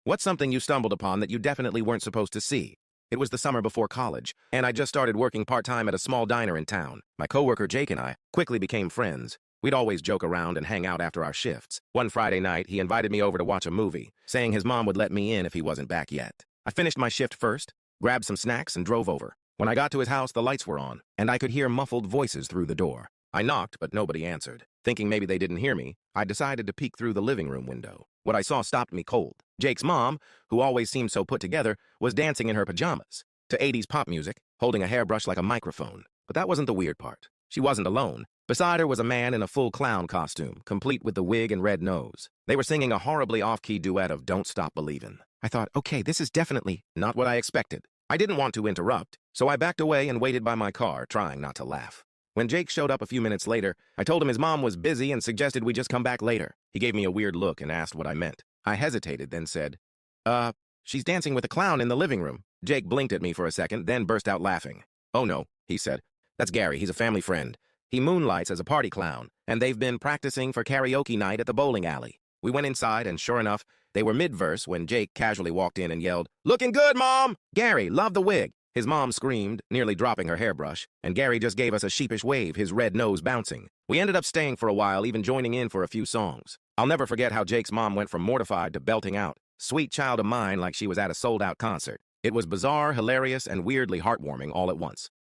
What's something you stumbled upon that you definitely weren't supposed to see? It was the summer before college, and I just started working part-time at a small diner in town. My coworker Jake and I quickly became friends. We'd always joke around and hang out after our shifts. One Friday night, he invited me over to watch a movie, saying his mom would let me in if he wasn't back yet. I finished my shift first, grabbed some snacks, and drove over. When I got to his house, the lights were on, and I could hear muffled voices through the door. I knocked, but nobody answered. Thinking maybe they didn't hear me, I decided to peek through the living room window. What I saw stopped me cold. Jake's mom, who always seemed so put together, was dancing in her pajamas to 80s pop music, holding a hairbrush like a microphone. But that wasn't the weird part. She wasn't alone. Beside her was a man in a full clown costume, complete with the wig and red nose. They were singing a horribly off-key duet of Don't Stop Believin'. I thought, okay, this is definitely not what I expected. I didn't want to interrupt, so I backed away and waited by my car, trying not to laugh. When Jake showed up a few minutes later, I told him his mom was busy and suggested we just come back later. He gave me a weird look and asked what I meant. I hesitated, then said, she's dancing with a clown in the living room. Jake blinked at me for a second, then burst out laughing. Oh no, he said. That's Gary, he's a family friend. He moonlights as a party clown, and they've been practicing for karaoke night at the bowling alley. We went inside, and sure enough, they were mid-verse when Jake casually walked in and yelled, "Looking good, Mom!" Gary loved the wig. His mom screamed, nearly dropping her hairbrush, and Gary just gave us a sheepish wave, his red nose bouncing. We ended up staying for a while, even joining in for a few songs. I'll never forget how Jake's mom went from mortified to belting out, "Sweet Child of Mine," like she was at a sold-out concert. It was bizarre, hilarious, and weirdly heartwarming all at once.